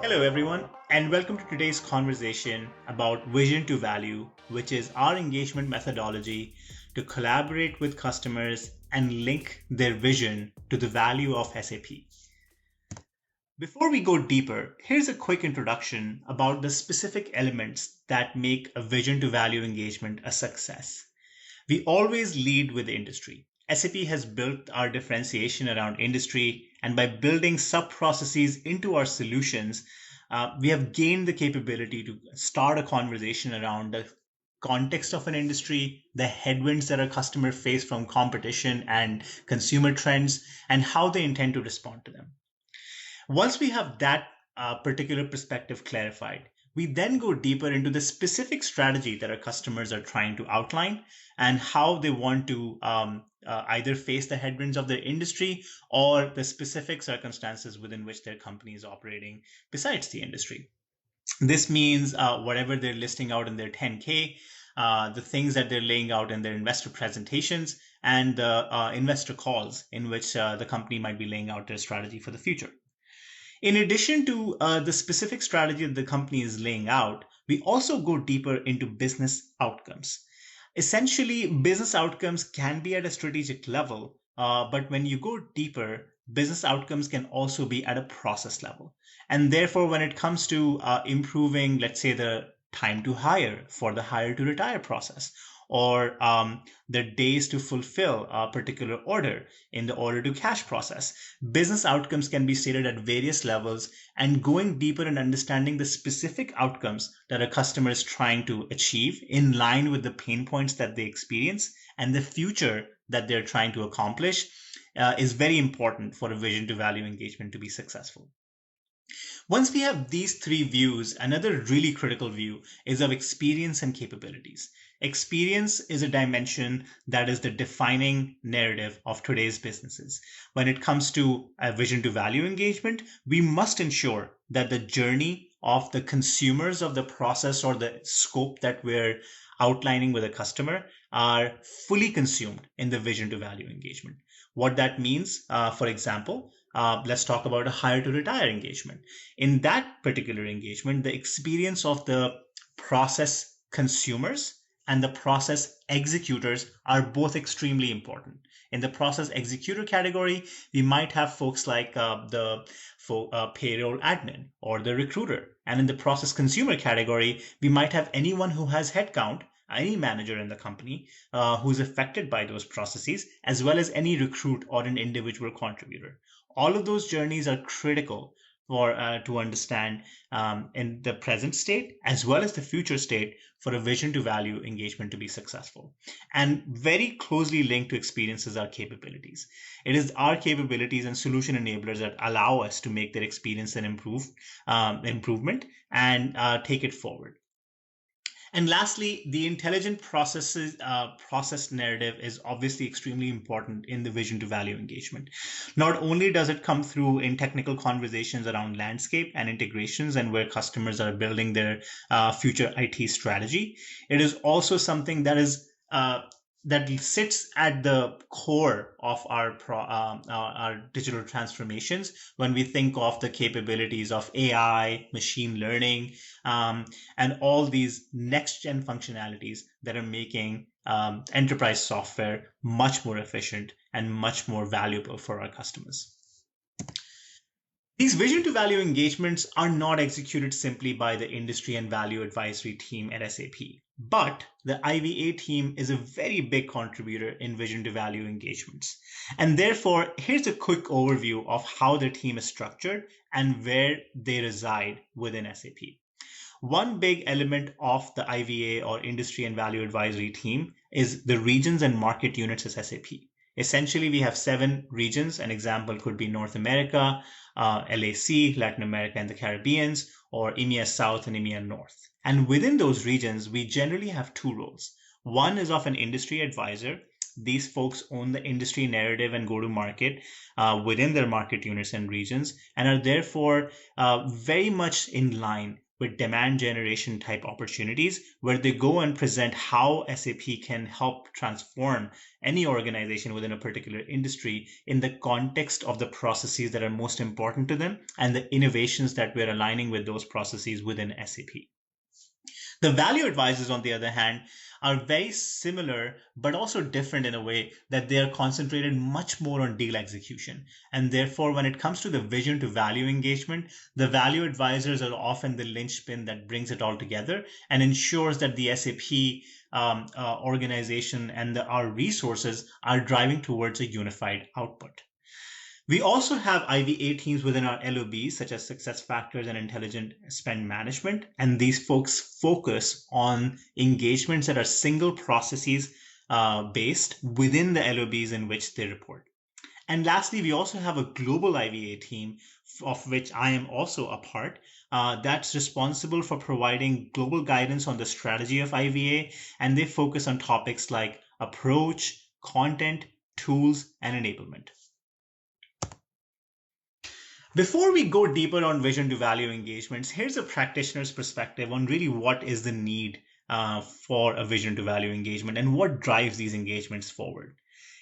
Hello, everyone, and welcome to today's conversation about vision to value, which is our engagement methodology to collaborate with customers and link their vision to the value of SAP. Before we go deeper, here's a quick introduction about the specific elements that make a vision to value engagement a success. We always lead with industry. SAP has built our differentiation around industry, and by building sub processes into our solutions, we have gained the capability to start a conversation around the context of an industry, the headwinds that our customer face from competition and consumer trends, and how they intend to respond to them. Once we have that particular perspective clarified, we then go deeper into the specific strategy that our customers are trying to outline and how they want to either face the headwinds of their industry or the specific circumstances within which their company is operating besides the industry. This means whatever they're listing out in their 10K, the things that they're laying out in their investor presentations, and the investor calls in which the company might be laying out their strategy for the future. In addition to the specific strategy that the company is laying out, we also go deeper into business outcomes. Essentially, business outcomes can be at a strategic level, but when you go deeper, business outcomes can also be at a process level. And therefore, when it comes to improving, let's say, the time to hire for the hire to retire process, or the days to fulfill a particular order in the order to cash process. Business outcomes can be stated at various levels, and going deeper in understanding the specific outcomes that a customer is trying to achieve in line with the pain points that they experience and the future that they're trying to accomplish is very important for a vision to value engagement to be successful. Once we have these three views, another really critical view is of experience and capabilities. Experience is a dimension that is the defining narrative of today's businesses. When it comes to a vision to value engagement, we must ensure that the journey of the consumers of the process or the scope that we're outlining with a customer are fully consumed in the vision to value engagement. What that means, for example, let's talk about a hire to retire engagement. In that particular engagement, the experience of the process consumers and the process executors are both extremely important. In the process executor category, we might have folks like the payroll admin or the recruiter. And in the process consumer category, we might have anyone who has headcount, any manager in the company who's affected by those processes, as well as any recruit or an individual contributor. All of those journeys are critical for to understand in the present state as well as the future state for a vision to value engagement to be successful. And very closely linked to experiences are capabilities. It is our capabilities and solution enablers that allow us to make their experience an improvement and take it forward. And lastly, the intelligent process narrative is obviously extremely important in the vision to value engagement. Not only does it come through in technical conversations around landscape and integrations and where customers are building their future IT strategy, it is also something that is that sits at the core of our digital transformations when we think of the capabilities of AI, machine learning, and all these next gen functionalities that are making enterprise software much more efficient and much more valuable for our customers. These vision to value engagements are not executed simply by the industry and value advisory team at SAP, but the IVA team is a very big contributor in vision to value engagements. And therefore, here's a quick overview of how the team is structured and where they reside within SAP. One big element of the IVA or industry and value advisory team is the regions and market units as SAP. Essentially, we have 7 regions. An example could be North America, LAC, Latin America and the Caribbeans, or EMEA South and EMEA North. And within those regions, we generally have 2 roles. One is of an industry advisor. These folks own the industry narrative and go to market within their market units and regions and are therefore very much in line with demand generation type opportunities where they go and present how SAP can help transform any organization within a particular industry in the context of the processes that are most important to them and the innovations that we're aligning with those processes within SAP. The value advisors, on the other hand, are very similar, but also different in a way that they are concentrated much more on deal execution. And therefore, when it comes to the vision to value engagement, the value advisors are often the linchpin that brings it all together and ensures that the SAP organization and our resources are driving towards a unified output. We also have IVA teams within our LOBs, such as success factors and intelligent spend management. And these folks focus on engagements that are single processes based within the LOBs in which they report. And lastly, we also have a global IVA team, of which I am also a part, that's responsible for providing global guidance on the strategy of IVA. And they focus on topics like approach, content, tools, and enablement. Before we go deeper on vision to value engagements, here's a practitioner's perspective on really what is the need for a vision to value engagement and what drives these engagements forward.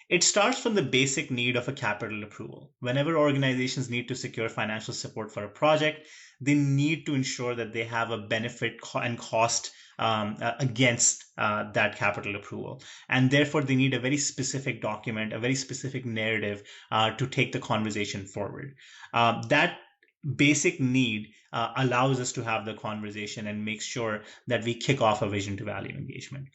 It starts from the basic need of a capital approval. Whenever organizations need to secure financial support for a project, they need to ensure that they have a benefit and cost against that capital approval. And therefore, they need a very specific document, a very specific narrative to take the conversation forward. That basic need allows us to have the conversation and makes sure that we kick off a vision to value engagement.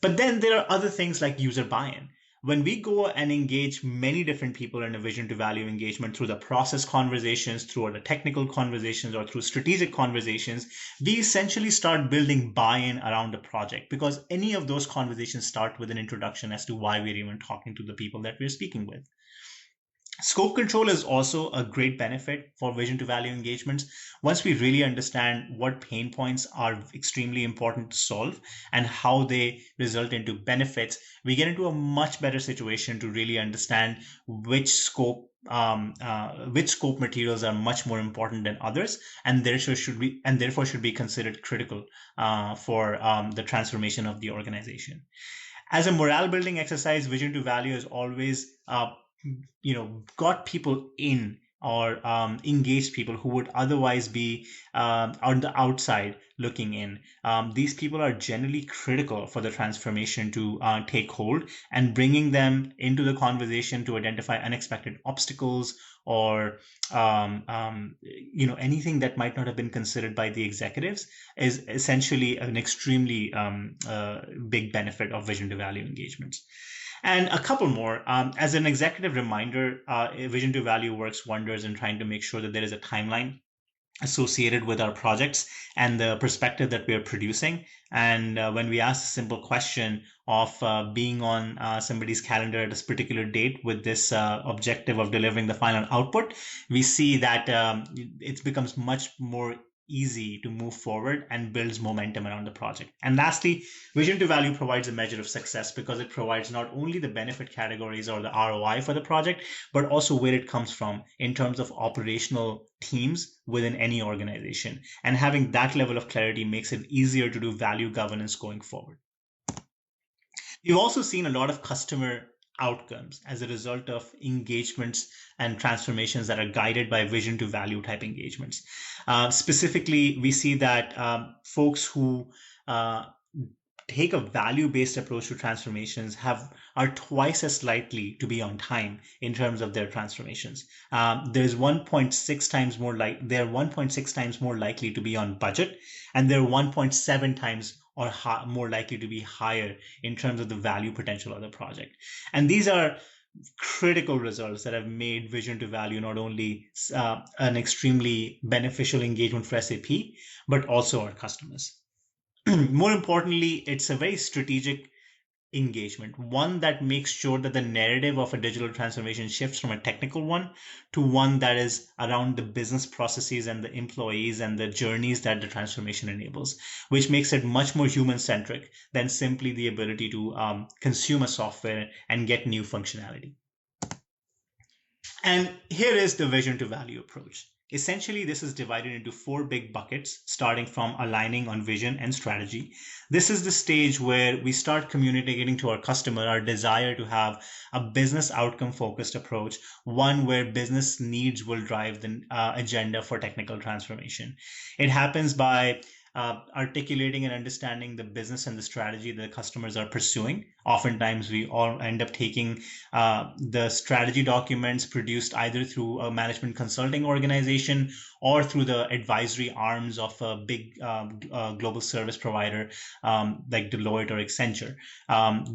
But then there are other things like user buy-in. When we go and engage many different people in a vision to value engagement through the process conversations, through the technical conversations, or through strategic conversations, we essentially start building buy-in around the project because any of those conversations start with an introduction as to why we're even talking to the people that we're speaking with. Scope control is also a great benefit for vision to value engagements. Once we really understand what pain points are extremely important to solve and how they result into benefits, we get into a much better situation to really understand which scope materials are much more important than others, and therefore should be considered critical for the transformation of the organization. As a morale building exercise, vision to value is always got people in or engaged people who would otherwise be on the outside looking in. These people are generally critical for the transformation to take hold, and bringing them into the conversation to identify unexpected obstacles or anything that might not have been considered by the executives is essentially an extremely big benefit of vision to value engagements. And a couple more. As an executive reminder, Vision to Value works wonders in trying to make sure that there is a timeline associated with our projects and the perspective that we are producing. And when we ask a simple question of being on somebody's calendar at this particular date with this objective of delivering the final output, we see that it becomes much more easy to move forward and builds momentum around the project. And lastly, vision to value provides a measure of success because it provides not only the benefit categories or the ROI for the project, but also where it comes from in terms of operational teams within any organization. And having that level of clarity makes it easier to do value governance going forward. We've also seen a lot of customer outcomes as a result of engagements and transformations that are guided by vision to value type engagements. Specifically, we see that folks who take a value-based approach to transformations are twice as likely to be on time in terms of their transformations. They're 1.6 times more likely to be on budget, and they're 1.7 times or more likely to be higher in terms of the value potential of the project. And these are critical results that have made vision to value not only an extremely beneficial engagement for SAP, but also our customers. More importantly, it's a very strategic engagement, one that makes sure that the narrative of a digital transformation shifts from a technical one to one that is around the business processes and the employees and the journeys that the transformation enables, which makes it much more human-centric than simply the ability to consume a software and get new functionality. And here is the vision to value approach. Essentially, this is divided into four big buckets, starting from aligning on vision and strategy. This is the stage where we start communicating to our customer our desire to have a business outcome focused approach, one where business needs will drive the agenda for technical transformation. It happens by articulating and understanding the business and the strategy that the customers are pursuing. Oftentimes, we all end up taking the strategy documents produced either through a management consulting organization or through the advisory arms of a big global service provider like Deloitte or Accenture.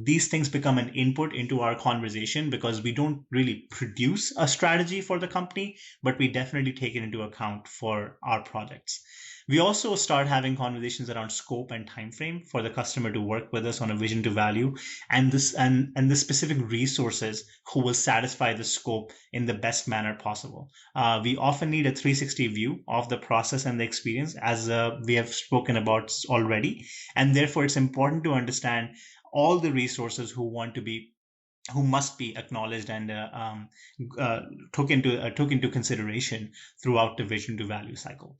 These things become an input into our conversation because we don't really produce a strategy for the company, but we definitely take it into account for our projects. We also start having conversations around scope and time frame for the customer to work with us on a vision to value, and the specific resources who will satisfy the scope in the best manner possible. We often need a 360 view of the process and the experience, as we have spoken about already, and therefore it's important to understand all the resources who must be acknowledged and took into consideration throughout the vision to value cycle.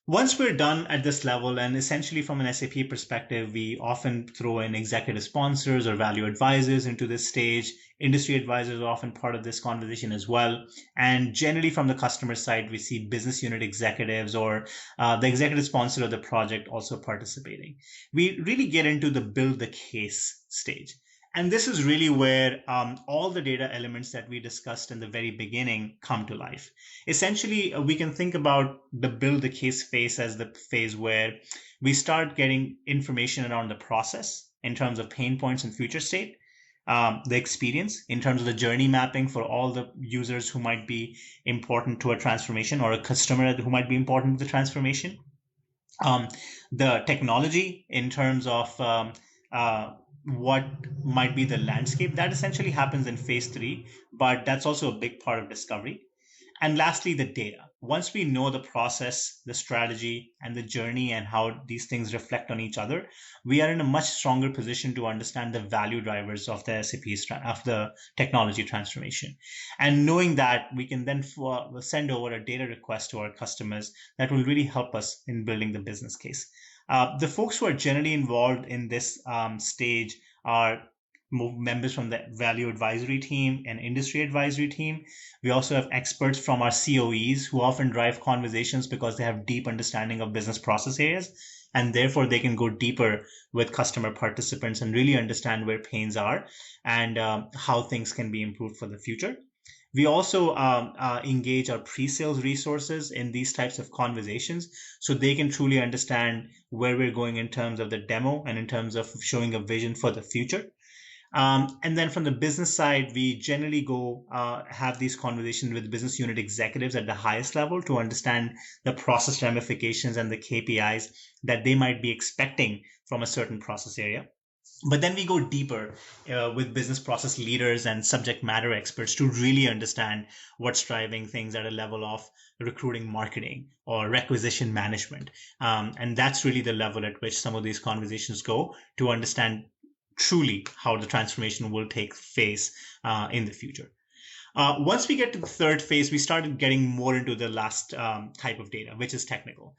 Once we're done at this level, and essentially from an SAP perspective, we often throw in executive sponsors or value advisors into this stage. Industry advisors are often part of this conversation as well. And generally from the customer side, we see business unit executives or the executive sponsor of the project also participating. We really get into the build the case stage. And this is really where all the data elements that we discussed in the very beginning come to life. Essentially, we can think about the build the case phase as the phase where we start getting information around the process in terms of pain points and future state, the experience in terms of the journey mapping for all the users who might be important to a transformation or a customer who might be important to the transformation, the technology in terms of what might be the landscape. That essentially happens in phase three, but that's also a big part of discovery. And lastly, the data. Once we know the process, the strategy, and the journey and how these things reflect on each other, we are in a much stronger position to understand the value drivers of the of the technology transformation. And knowing that, we can then send over a data request to our customers that will really help us in building the business case. The folks who are generally involved in this stage are members from the value advisory team and industry advisory team. We also have experts from our COEs who often drive conversations because they have deep understanding of business process areas, and therefore they can go deeper with customer participants and really understand where pains are and how things can be improved for the future. We also engage our pre-sales resources in these types of conversations so they can truly understand where we're going in terms of the demo and in terms of showing a vision for the future. And then from the business side, we generally go have these conversations with business unit executives at the highest level to understand the process ramifications and the KPIs that they might be expecting from a certain process area. But then we go deeper with business process leaders and subject matter experts to really understand what's driving things at a level of recruiting, marketing, or requisition management. And that's really the level at which some of these conversations go to understand truly how the transformation will take place in the future. Once we get to the third phase, we started getting more into the last type of data, which is technical.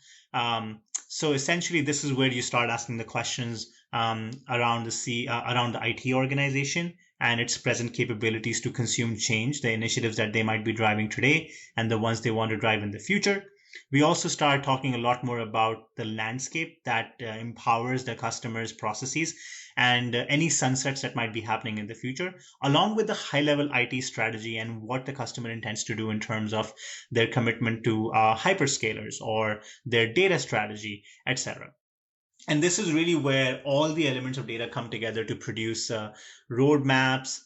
So essentially, this is where you start asking the questions around the IT organization and its present capabilities to consume change, the initiatives that they might be driving today, and the ones they want to drive in the future. We also start talking a lot more about the landscape that empowers the customer's processes and any sunsets that might be happening in the future, along with the high level IT strategy and what the customer intends to do in terms of their commitment to hyperscalers or their data strategy, etc. And this is really where all the elements of data come together to produce roadmaps,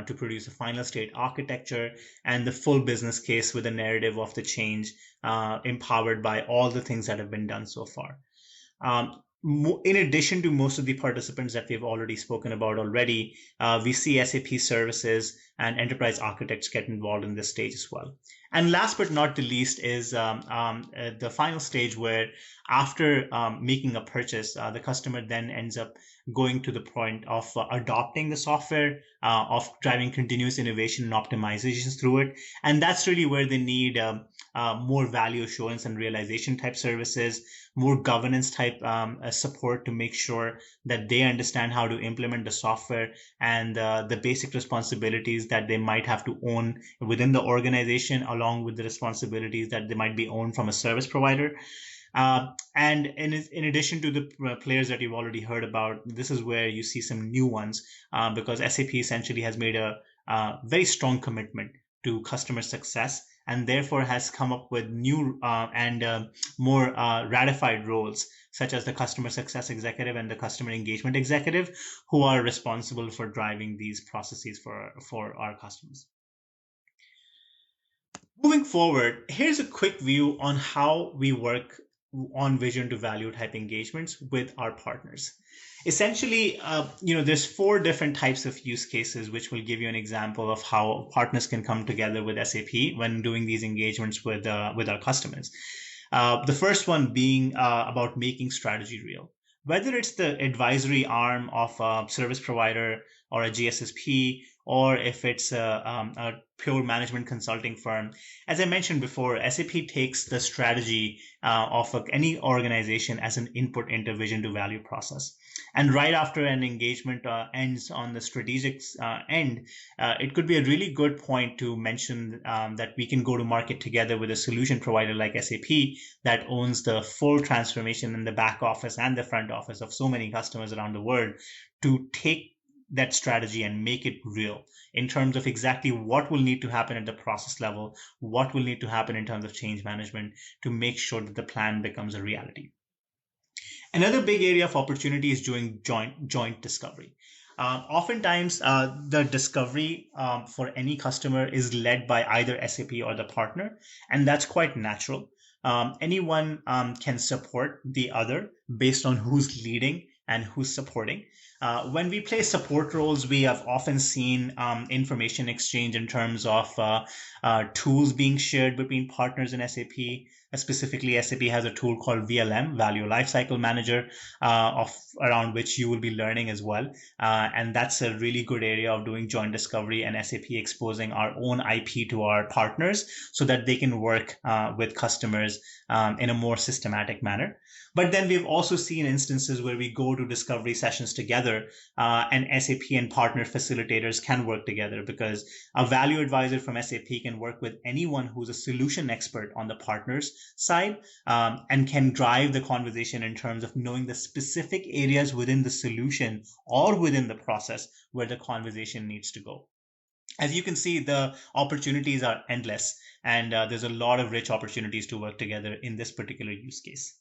to produce a final state architecture, and the full business case with a narrative of the change empowered by all the things that have been done so far. In addition to most of the participants that we've already spoken about already, we see SAP services and enterprise architects get involved in this stage as well. And last but not the least is the final stage where after making a purchase, the customer then ends up going to the point of adopting the software, of driving continuous innovation and optimizations through it. And that's really where they need more value assurance and realization type services, more governance type support to make sure that they understand how to implement the software and the basic responsibilities that they might have to own within the organization, along with the responsibilities that they might be owned from a service provider. And in addition to the players that you've already heard about, this is where you see some new ones because SAP essentially has made a very strong commitment to customer success and therefore has come up with new and more ratified roles such as the customer success executive and the customer engagement executive, who are responsible for driving these processes for our customers. Moving forward, here's a quick view on how we work on vision to value type engagements with our partners. Essentially, there's 4 different types of use cases, which will give you an example of how partners can come together with SAP when doing these engagements with our customers. The first one being about making strategy real. Whether it's the advisory arm of a service provider or a GSSP, or if it's a pure management consulting firm. As I mentioned before, SAP takes the strategy of any organization as an input into vision to value process. And right after an engagement ends on the strategic end, it could be a really good point to mention that we can go to market together with a solution provider like SAP that owns the full transformation in the back office and the front office of so many customers around the world to take that strategy and make it real in terms of exactly what will need to happen at the process level, what will need to happen in terms of change management to make sure that the plan becomes a reality. Another big area of opportunity is doing joint discovery. Oftentimes, the discovery for any customer is led by either SAP or the partner, and that's quite natural. Anyone can support the other based on who's leading and who's supporting. When we play support roles, we have often seen information exchange in terms of tools being shared between partners in SAP. Specifically, SAP has a tool called VLM, Value Lifecycle Manager, around which you will be learning as well. And that's a really good area of doing joint discovery and SAP exposing our own IP to our partners so that they can work with customers in a more systematic manner. But then we've also seen instances where we go to discovery sessions together and SAP and partner facilitators can work together because a value advisor from SAP can work with anyone who's a solution expert on the partners side and can drive the conversation in terms of knowing the specific areas within the solution or within the process where the conversation needs to go. As you can see, the opportunities are endless, and there's a lot of rich opportunities to work together in this particular use case.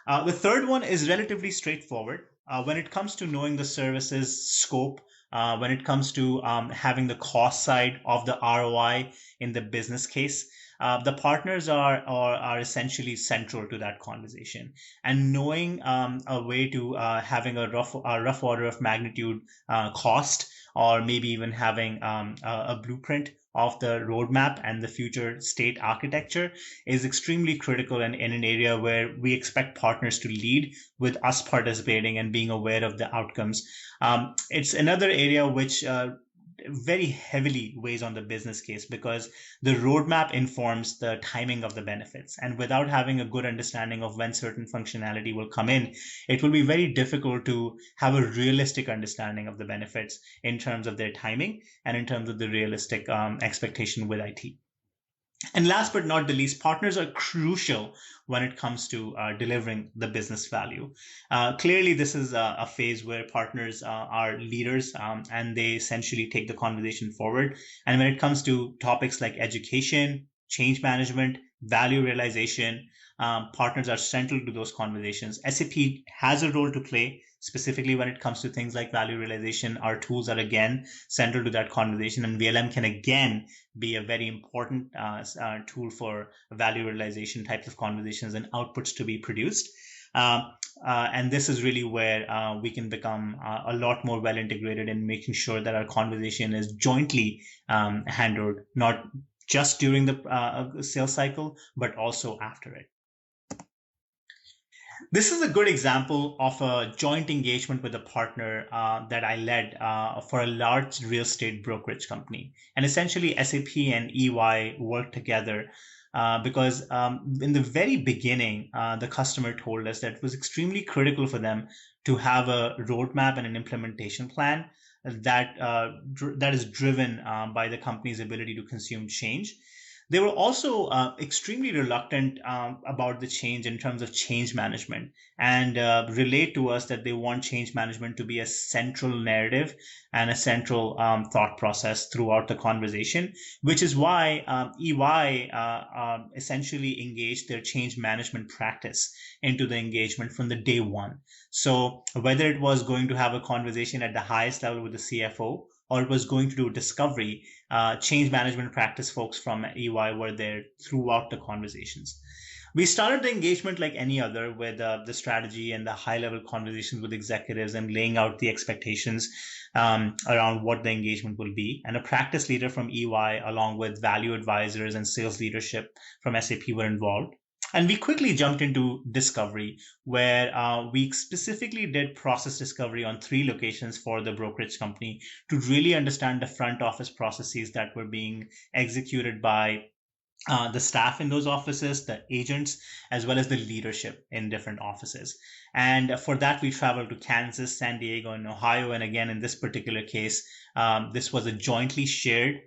The third one is relatively straightforward. When it comes to knowing the services scope, when it comes to having the cost side of the ROI in the business case, the partners are essentially central to that conversation. And knowing a way to having a rough order of magnitude cost, or maybe even having a blueprint of the roadmap and the future state architecture is extremely critical and in an area where we expect partners to lead with us participating and being aware of the outcomes. It's another area which very heavily weighs on the business case because the roadmap informs the timing of the benefits. And without having a good understanding of when certain functionality will come in, it will be very difficult to have a realistic understanding of the benefits in terms of their timing and in terms of the realistic expectation with IT. And last but not the least, partners are crucial when it comes to delivering the business value. Clearly, this is a phase where partners are leaders and they essentially take the conversation forward. And when it comes to topics like education, change management, value realization, partners are central to those conversations. SAP has a role to play, specifically when it comes to things like value realization. Our tools are again central to that conversation, and VLM can again be a very important tool for value realization types of conversations and outputs to be produced. And this is really where we can become a lot more well integrated in making sure that our conversation is jointly handled, not just during the sales cycle, but also after it. This is a good example of a joint engagement with a partner that I led for a large real estate brokerage company. And essentially, SAP and EY worked together because in the very beginning, the customer told us that it was extremely critical for them to have a roadmap and an implementation plan that is driven by the company's ability to consume change. They were also extremely reluctant about the change in terms of change management, and relate to us that they want change management to be a central narrative and a central thought process throughout the conversation, which is why EY essentially engaged their change management practice into the engagement from the day one. So whether it was going to have a conversation at the highest level with the CFO, or it was going to do discovery, change management practice folks from EY were there throughout the conversations. We started the engagement like any other, with the strategy and the high level conversations with executives and laying out the expectations around what the engagement will be. And a practice leader from EY, along with value advisors and sales leadership from SAP, were involved. And we quickly jumped into discovery, where we specifically did process discovery on 3 locations for the brokerage company to really understand the front office processes that were being executed by the staff in those offices, the agents, as well as the leadership in different offices. And for that, we traveled to Kansas, San Diego, and Ohio. And again, in this particular case, this was a jointly shared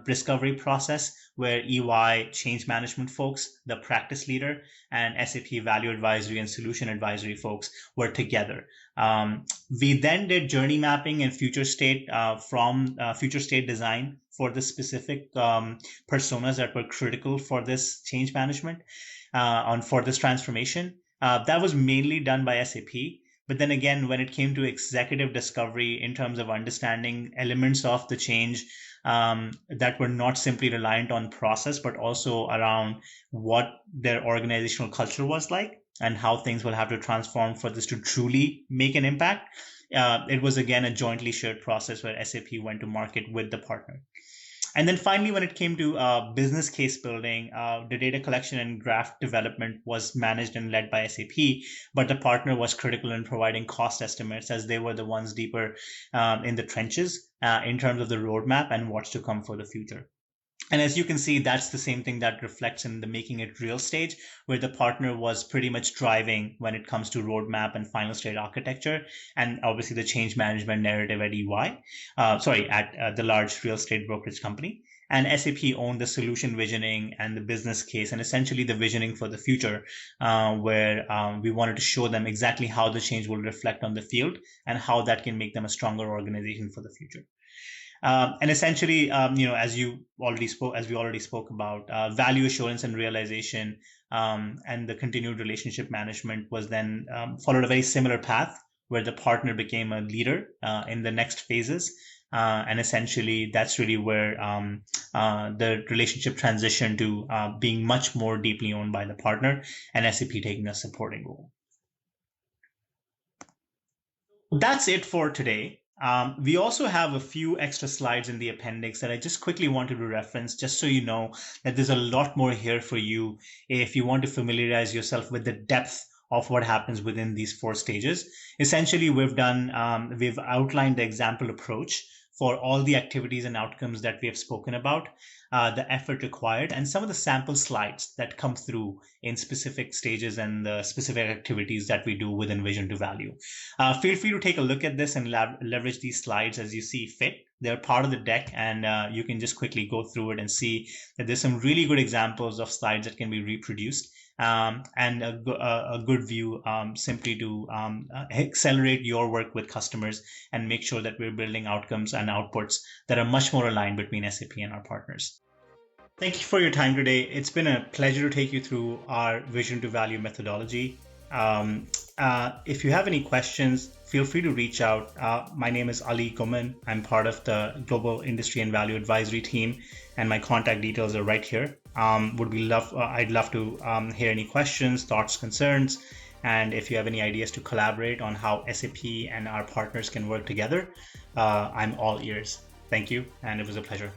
discovery process where EY change management folks, the practice leader, and SAP value advisory and solution advisory folks were together. We then did journey mapping and future state from future state design for the specific personas that were critical for this change management for this transformation. That was mainly done by SAP. But then again, when it came to executive discovery in terms of understanding elements of the change that were not simply reliant on process, but also around what their organizational culture was like and how things will have to transform for this to truly make an impact, it was again a jointly shared process where SAP went to market with the partner. And then finally, when it came to business case building, the data collection and graph development was managed and led by SAP, but the partner was critical in providing cost estimates, as they were the ones deeper in the trenches in terms of the roadmap and what's to come for the future. And as you can see, that's the same thing that reflects in the making it real stage, where the partner was pretty much driving when it comes to roadmap and final state architecture, and obviously the change management narrative at EY, at the large real estate brokerage company. And SAP owned the solution visioning and the business case, and essentially the visioning for the future, where we wanted to show them exactly how the change will reflect on the field and how that can make them a stronger organization for the future. And essentially, as we already spoke about, value assurance and realization, and the continued relationship management was then followed a very similar path, where the partner became a leader in the next phases. And essentially, that's really where the relationship transitioned to being much more deeply owned by the partner, and SAP taking a supporting role. That's it for today. We also have a few extra slides in the appendix that I just quickly wanted to reference, just so you know that there's a lot more here for you if you want to familiarize yourself with the depth of what happens within these 4 stages. Essentially, we've outlined the example approach for all the activities and outcomes that we have spoken about, the effort required, and some of the sample slides that come through in specific stages and the specific activities that we do within Vision to Value. Feel free to take a look at this and leverage these slides as you see fit. They're part of the deck, and you can just quickly go through it and see that there's some really good examples of slides that can be reproduced. And a good view simply to accelerate your work with customers and make sure that we're building outcomes and outputs that are much more aligned between SAP and our partners. Thank you for your time today. It's been a pleasure to take you through our Vision to Value methodology. If you have any questions, feel free to reach out. My name is Ali Goman. I'm part of the Global Industry and Value Advisory team, and my contact details are right here. I'd love to hear any questions, thoughts, concerns, and if you have any ideas to collaborate on how SAP and our partners can work together, I'm all ears. Thank you, and it was a pleasure.